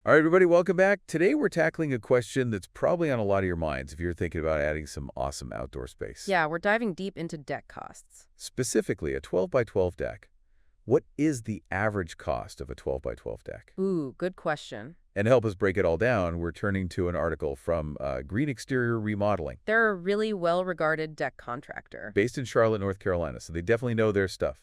All right, everybody, welcome back. Today we're tackling a question that's probably on a lot of your minds if you're thinking about adding some awesome outdoor space. Yeah, we're diving deep into deck costs. Specifically, a 12 by 12 deck. What is the average cost of a 12 by 12 deck? Ooh, good question. And to help us break it all down, we're turning to an article from Green Exterior Remodeling, They're a really well-regarded deck contractor. based in Charlotte, North Carolina, so they definitely know their stuff.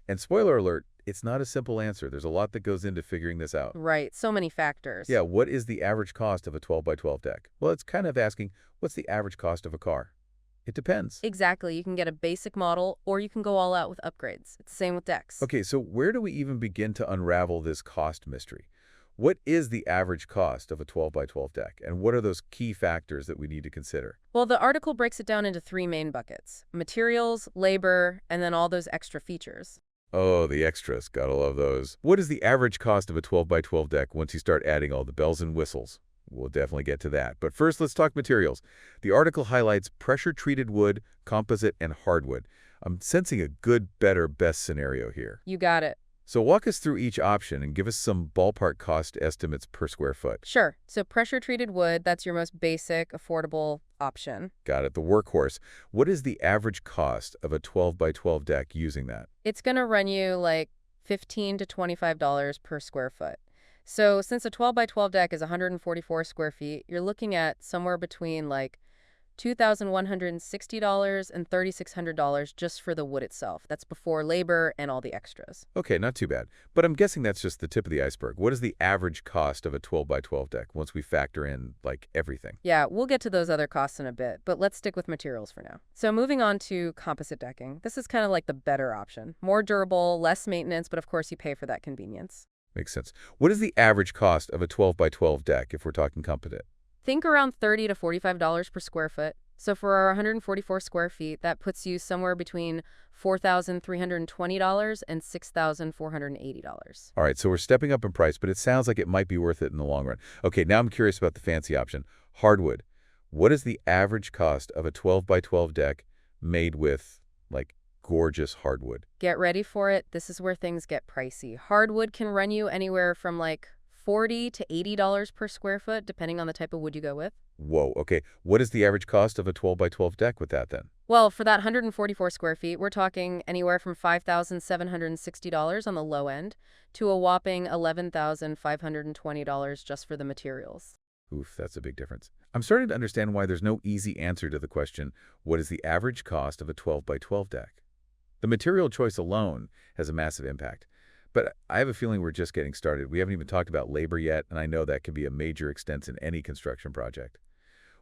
And spoiler alert, it's not a simple answer. There's a lot that goes into figuring this out. Right, so many factors. Yeah, what is the average cost of a 12 by 12 deck? Well, it's kind of asking, what's the average cost of a car? It depends. Exactly, you can get a basic model or you can go all out with upgrades. It's the same with decks. Okay, so where do we even begin to unravel this cost mystery? What is the average cost of a 12 by 12 deck, and what are those key factors that we need to consider? Well, the article breaks it down into three main buckets: materials, labor, and then all those extra features. Oh, the extras. Gotta love those. What is the average cost of a 12 by 12 deck once you start adding all the bells and whistles? We'll definitely get to that. But first, let's talk materials. The article highlights pressure-treated wood, composite, and hardwood. I'm sensing a good, better, best scenario here. You got it. So walk us through each option and give us some ballpark cost estimates per square foot. Sure, so pressure-treated wood, that's your most basic, affordable option. Got it. The workhorse. What is the average cost of a 12 by 12 deck using that? It's going to run you like $15 to $25 per square foot. So since a 12 by 12 deck is 144 square feet, you're looking at somewhere between like $2,160 and $3,600 just for the wood itself. That's before labor and all the extras. Okay, not too bad. But I'm guessing that's just the tip of the iceberg. What is the average cost of a 12 by 12 deck once we factor in, like, everything? Yeah, we'll get to those other costs in a bit, but let's stick with materials for now. So moving on to composite decking. This is kind of like the better option. More durable, less maintenance, but of course you pay for that convenience. Makes sense. What is the average cost of a 12 by 12 deck if we're talking composite? Think around $30 to $45 per square foot. So for our 144 square feet, that puts you somewhere between $4,320 and $6,480. All right, so we're stepping up in price, but it sounds like it might be worth it in the long run. Okay, now I'm curious about the fancy option. Hardwood. What is the average cost of a 12 by 12 deck made with, like, gorgeous hardwood? Get ready for it. This is where things get pricey. Hardwood can run you anywhere from like $40 to $80 per square foot, depending on the type of wood you go with. Whoa, okay. What is the average cost of a 12 by 12 deck with that then? Well, for that 144 square feet, we're talking anywhere from $5,760 on the low end to a whopping $11,520 just for the materials. Oof, that's a big difference. I'm starting to understand why there's no easy answer to the question, what is the average cost of a 12 by 12 deck? The material choice alone has a massive impact. But I have a feeling we're just getting started. We haven't even talked about labor yet, and I know that can be a major expense in any construction project.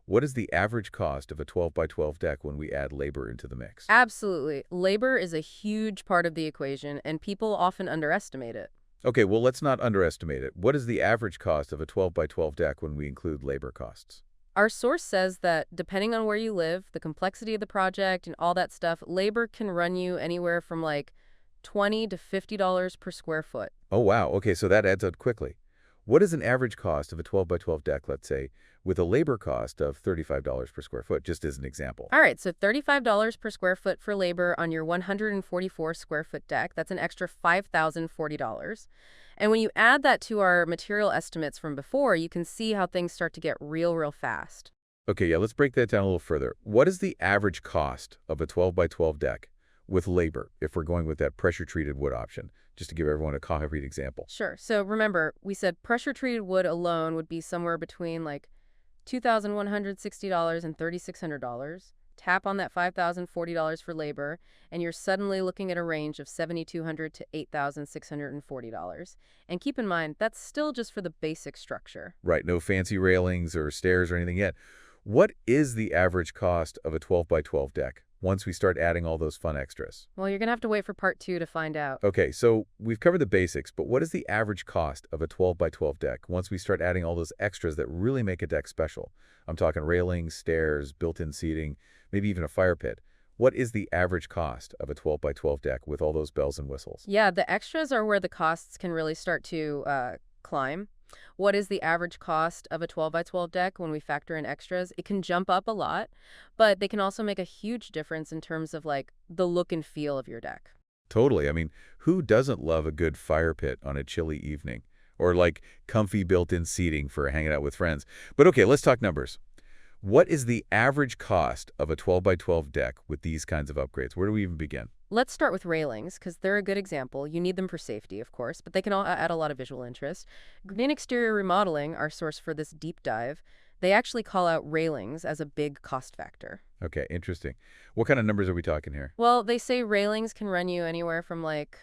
What is the average cost of a 12 by 12 deck when we add labor into the mix? Absolutely. Labor is a huge part of the equation, and people often underestimate it. Okay, well, let's not underestimate it. What is the average cost of a 12 by 12 deck when we include labor costs? Our source says that depending on where you live, the complexity of the project, and all that stuff, labor can run you anywhere from like $20 to $50 per square foot. Oh, wow. Okay, so that adds up quickly. What is an average cost of a 12 by 12 deck, let's say, with a labor cost of $35 per square foot, just as an example? All right, so $35 per square foot for labor on your 144 square foot deck. That's an extra $5,040. And when you add that to our material estimates from before, you can see how things start to get real fast. Okay, yeah, let's break that down a little further. What is the average cost of a 12 by 12 deck with labor, if we're going with that pressure-treated wood option, just to give everyone a concrete example? Sure. So remember, we said pressure-treated wood alone would be somewhere between like $2,160 and $3,600. Tap on that $5,040 for labor, and you're suddenly looking at a range of $7,200 to $8,640. And keep in mind, that's still just for the basic structure. Right, no fancy railings or stairs or anything yet. What is the average cost of a 12 by 12 deck once we start adding all those fun extras? Well, you're going to have to wait for part 2 to find out. Okay, so we've covered the basics, but what is the average cost of a 12 by 12 deck once we start adding all those extras that really make a deck special? I'm talking railings, stairs, built-in seating, maybe even a fire pit. What is the average cost of a 12 by 12 deck with all those bells and whistles? Yeah, the extras are where the costs can really start to climb. What is the average cost of a 12 by 12 deck when we factor in extras? It can jump up a lot, but they can also make a huge difference in terms of like the look and feel of your deck. Totally. I mean, who doesn't love a good fire pit on a chilly evening? or like comfy built-in seating for hanging out with friends. But okay, let's talk numbers. What is the average cost of a 12 by 12 deck with these kinds of upgrades? Where do we even begin? Let's start with railings, because they're a good example. You need them for safety, of course, but they can all add a lot of visual interest. Green Exterior Remodeling, our source for this deep dive, they actually call out railings as a big cost factor. Okay, interesting. What kind of numbers are we talking here? Well, they say railings can run you anywhere from like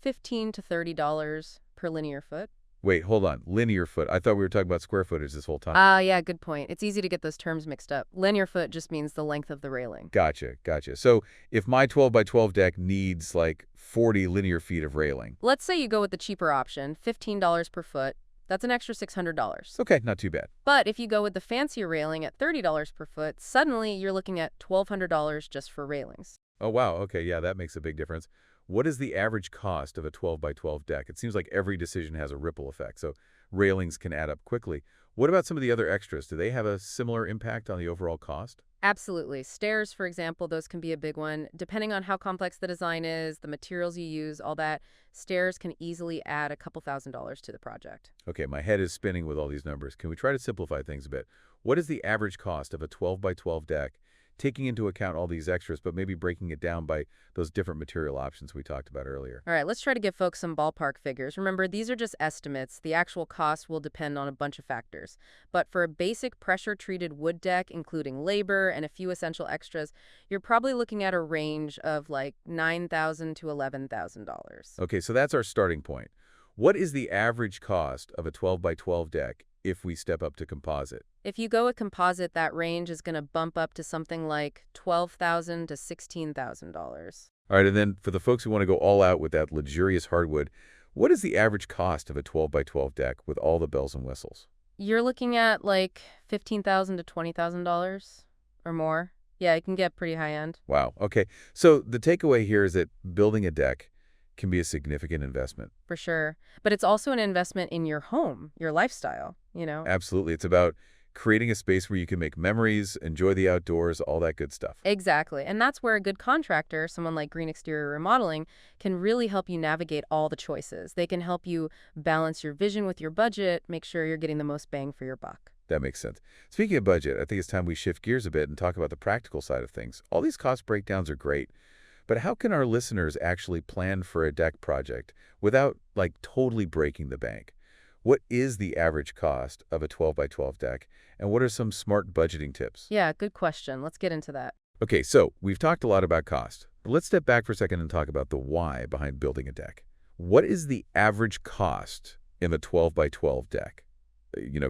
$15 to $30 per linear foot. Wait, hold on. Linear foot. I thought we were talking about square footage this whole time. Ah, yeah, good point. It's easy to get those terms mixed up. Linear foot just means the length of the railing. Gotcha, gotcha. So if my 12 by 12 deck needs like 40 linear feet of railing. Let's say you go with the cheaper option, $15 per foot. That's an extra $600. Okay, not too bad. But if you go with the fancier railing at $30 per foot, suddenly you're looking at $1,200 just for railings. Oh, wow. Okay, yeah, that makes a big difference. What is the average cost of a 12 by 12 deck? It seems like every decision has a ripple effect, so railings can add up quickly. What about some of the other extras? Do they have a similar impact on the overall cost? Absolutely. Stairs, for example, those can be a big one. Depending on how complex the design is, the materials you use, all that, stairs can easily add a couple $1,000s to the project. Okay, my head is spinning with all these numbers. Can we try to simplify things a bit? What is the average cost of a 12 by 12 deck, taking into account all these extras, but maybe breaking it down by those different material options we talked about earlier? All right, let's try to give folks some ballpark figures. Remember, these are just estimates. The actual cost will depend on a bunch of factors. But for a basic pressure-treated wood deck, including labor and a few essential extras, you're probably looking at a range of like $9,000 to $11,000. Okay, so that's our starting point. What is the average cost of a 12 by 12 deck if we step up to composite? If you go with composite, that range is going to bump up to something like $12,000 to $16,000. All right, and then for the folks who want to go all out with that luxurious hardwood, what is the average cost of a 12 by 12 deck with all the bells and whistles? You're looking at like $15,000 to $20,000 or more. Yeah, it can get pretty high end. Wow, okay. So the takeaway here is that building a deck can be a significant investment. For sure. But it's also an investment in your home, your lifestyle. Absolutely. It's about creating a space where you can make memories, enjoy the outdoors, all that good stuff. Exactly. And that's where a good contractor, someone like Green Exterior Remodeling, can really help you navigate all the choices. They can help you balance your vision with your budget, make sure you're getting the most bang for your buck. That makes sense. Speaking of budget, I think it's time we shift gears a bit and talk about the practical side of things. All these cost breakdowns are great, but how can our listeners actually plan for a deck project without, like, totally breaking the bank? What is the average cost of a 12 by 12 deck, and what are some smart budgeting tips? Yeah, good question. Let's get into that. Okay, so we've talked a lot about cost, but let's step back for a second and talk about the why behind building a deck. What is the average cost in a 12 by 12 deck,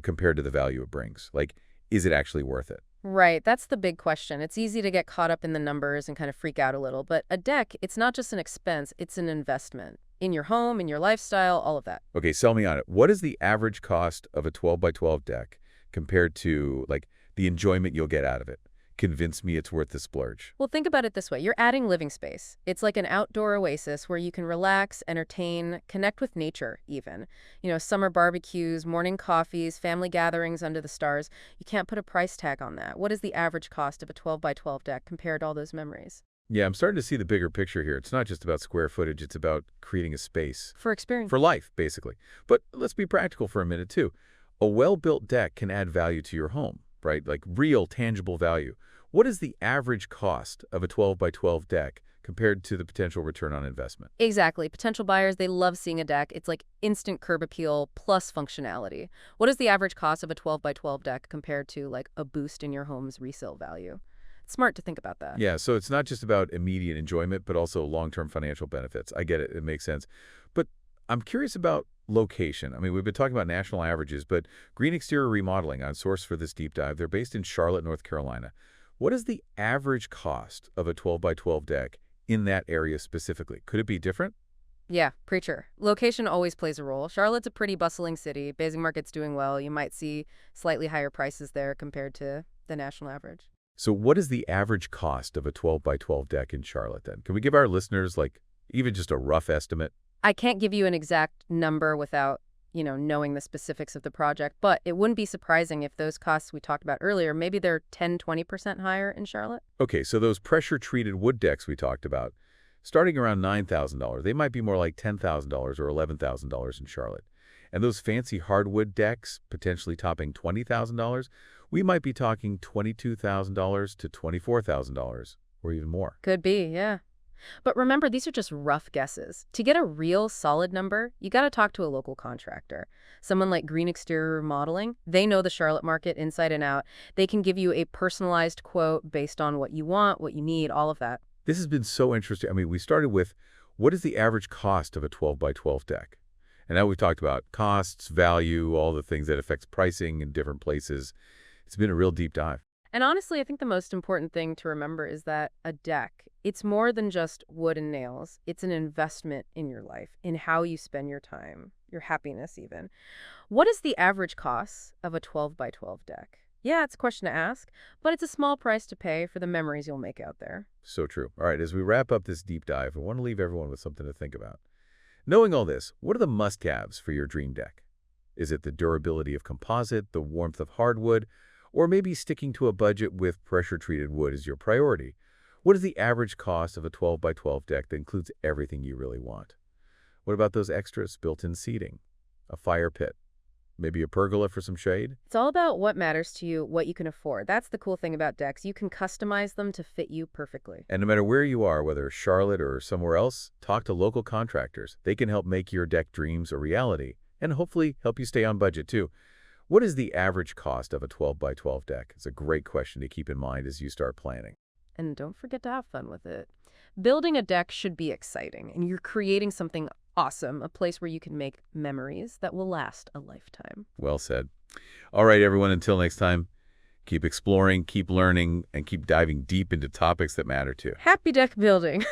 compared to the value it brings? Like, is it actually worth it? Right, that's the big question. It's easy to get caught up in the numbers and kind of freak out a little, but a deck, it's not just an expense, it's an investment in your home, in your lifestyle, all of that. Okay, sell me on it. What is the average cost of a 12 by 12 deck compared to, like, the enjoyment you'll get out of it? Convince me it's worth the splurge. Well, think about it this way. You're adding living space. It's like an outdoor oasis where you can relax, entertain, connect with nature even. Summer barbecues, morning coffees, family gatherings under the stars. You can't put a price tag on that. What is the average cost of a 12 by 12 deck compared to all those memories? Yeah, I'm starting to see the bigger picture here. It's not just about square footage, it's about creating a space. For experience. For life, basically. But let's be practical for a minute, too. A well-built deck can add value to your home, right? Like real, tangible value. What is the average cost of a 12 by 12 deck compared to the potential return on investment? Exactly. Potential buyers, they love seeing a deck. It's like instant curb appeal plus functionality. What is the average cost of a 12 by 12 deck compared to like a boost in your home's resale value? It's smart to think about that. Yeah, so it's not just about immediate enjoyment, but also long-term financial benefits. I get it. It makes sense. But I'm curious about location. I mean, we've been talking about national averages, but Green Exterior Remodeling, on source for this deep dive, they're based in Charlotte, North Carolina. What is the average cost of a 12 by 12 deck in that area specifically? Could it be different? Yeah, preacher. Location always plays a role. Charlotte's a pretty bustling city. Basing market's doing well. You might see slightly higher prices there compared to the national average. So what is the average cost of a 12 by 12 deck in Charlotte then? Can we give our listeners, like, even just a rough estimate? I can't give you an exact number without knowing the specifics of the project, but it wouldn't be surprising if those costs we talked about earlier, maybe they're 10–20% higher in Charlotte. Okay, so those pressure-treated wood decks we talked about, starting around $9,000, they might be more like $10,000 or $11,000 in Charlotte. And those fancy hardwood decks, potentially topping $20,000, we might be talking $22,000 to $24,000 or even more. Could be, yeah. But remember, these are just rough guesses. To get a real solid number, you got to talk to a local contractor. Someone like Green Exterior Remodeling, they know the Charlotte market inside and out. They can give you a personalized quote based on what you want, what you need, all of that. This has been so interesting. I mean, we started with what is the average cost of a 12 by 12 deck? And now we've talked about costs, value, all the things that affects pricing in different places. It's been a real deep dive. And honestly, I think the most important thing to remember is that a deck, it's more than just wood and nails. It's an investment in your life, in how you spend your time, your happiness even. What is the average cost of a 12 by 12 deck? Yeah, it's a question to ask, but it's a small price to pay for the memories you'll make out there. So true. All right, as we wrap up this deep dive, I want to leave everyone with something to think about. Knowing all this, what are the must-haves for your dream deck? Is it the durability of composite, the warmth of hardwood, or maybe sticking to a budget with pressure-treated wood is your priority? What is the average cost of a 12 by 12 deck that includes everything you really want? What about those extras, built-in seating, a fire pit, maybe a pergola for some shade? It's all about what matters to you, what you can afford. That's the cool thing about decks. You can customize them to fit you perfectly. And no matter where you are, whether Charlotte or somewhere else, talk to local contractors. They can help make your deck dreams a reality and hopefully help you stay on budget too. What is the average cost of a 12 by 12 deck? It's a great question to keep in mind as you start planning. And don't forget to have fun with it. Building a deck should be exciting, and you're creating something awesome, a place where you can make memories that will last a lifetime. Well said. All right, everyone, until next time, keep exploring, keep learning, and keep diving deep into topics that matter to you. Happy deck building!